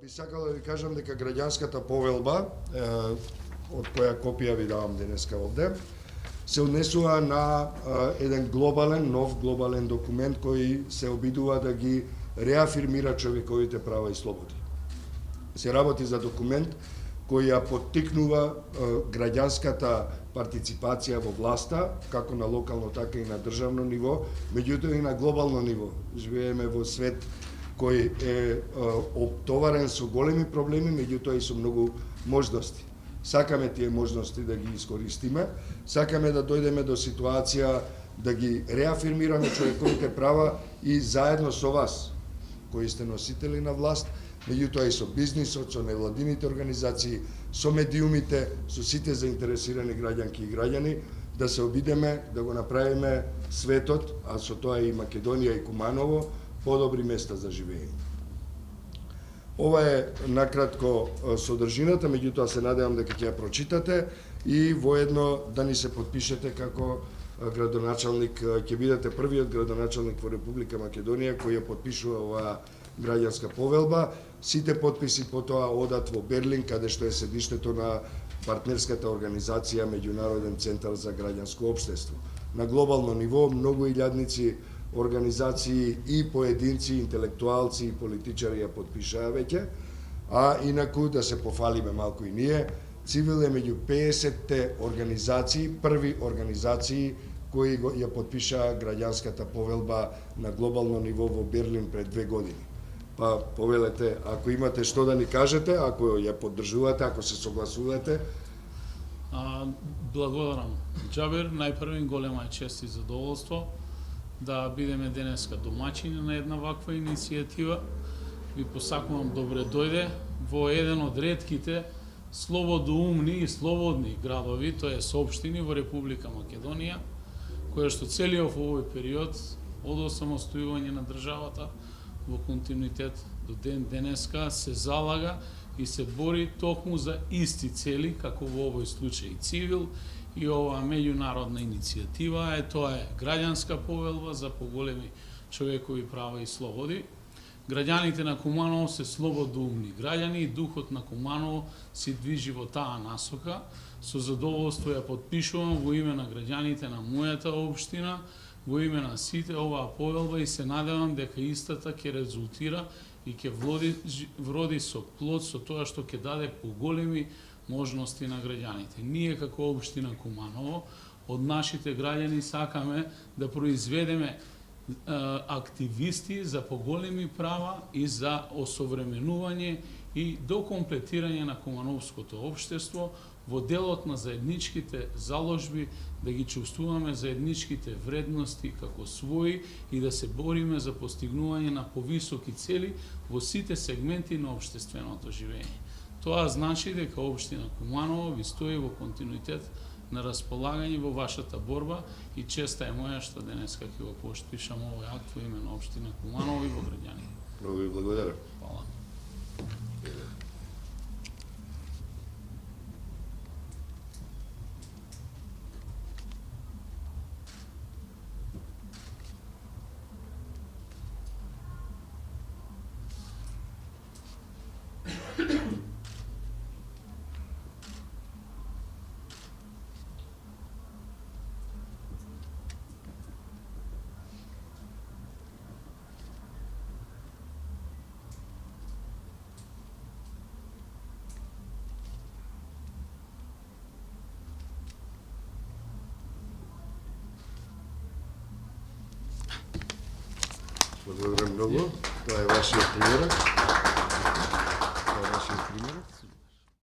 Би сакал да ви кажам дека граѓанската повелба, од која копија ви давам денеска овде, се однесува на еден нов глобален документ кој се обидува да ги реафирмира човековите права и слободи. Се работи за документ кој ја поттикнува граѓанската партиципација во власта, како на локално, така и на државно ниво, меѓутоа и на глобално ниво. Живееме во свет кој е оптоварен со големи проблеми, меѓутоа и со многу можности. Сакаме тие можности да ги искористиме, сакаме да дојдеме до ситуација да ги реафирмираме човековите права и заедно со вас, кои сте носители на власт, меѓутоа и со бизнисот, со невладините организации, со медиумите, со сите заинтересирани граѓанки и граѓани, да се обидеме да го направиме светот, а со тоа и Македонија и Куманово, подобри места за живење. Ова е накратко содржината, меѓутоа се надевам дека ќе ја прочитате и воедно да ни се потпишете како градоначалник, ќе бидете првиот градоначалник во Република Македонија кој ја потпишува оваа граѓанска повелба. Сите потписи потоа одат во Берлин, каде што е седиштето на партнерската организација Меѓународен центар за граѓанско општество. На глобално ниво многу илјадници организации и поединци, интелектуалци и политичари ја потпишаа веќе, а инаку да се пофалиме малку и ние, Цивил е меѓу 50-те организации, први организации кои ја потпишаа граѓанската повелба на глобално ниво во Берлин пред 2 години. Па повелете, ако имате што да ни кажете, ако ја поддржувате, ако се согласувате. Благодарам. Џабер, најпрви голема е чест и задоволство да бидеме денеска домаќини на една ваква иницијатива. Ви посакувам добре дојде во еден од ретките слободоумни и слободни градови, тоа е општини во Република Македонија, која што целиот овој период од осамостојување на државата во континуитет до ден денеска се залага и се бори токму за исти цели, како во овој случај Цивил и оваа меѓународна иницијатива тоа е граѓанска повелба за поголеми човекови права и слободи. Граѓаните на Куманово се слободоумни граѓани и духот на Куманово се движи во таа насока. Со задоволство ја потпишувам во име на граѓаните на мојата општина, во име на сите оваа повелба и се надевам дека истата ќе резултира и ќе вроди со плод со тоа што ќе даде поголеми можности на граѓаните. Ние како општина Куманово од нашите граѓани сакаме да произведеме активисти за поголеми права и за осовременување и докомплетирање на кумановското општество во делот на заедничките заложби, да ги чувствуваме заедничките вредности како своји и да се бориме за постигнување на повисоки цели во сите сегменти на општественото живење. Тоа значи дека општина Куманово ви стои во континуитет на располагање во вашата борба и честа е моја што денеска ќе го потпишам овој акт во име на општина Куманово и во граѓани. Многу ви благодарам. Фала. Благодарам многу. Тоа е вашиот примерок.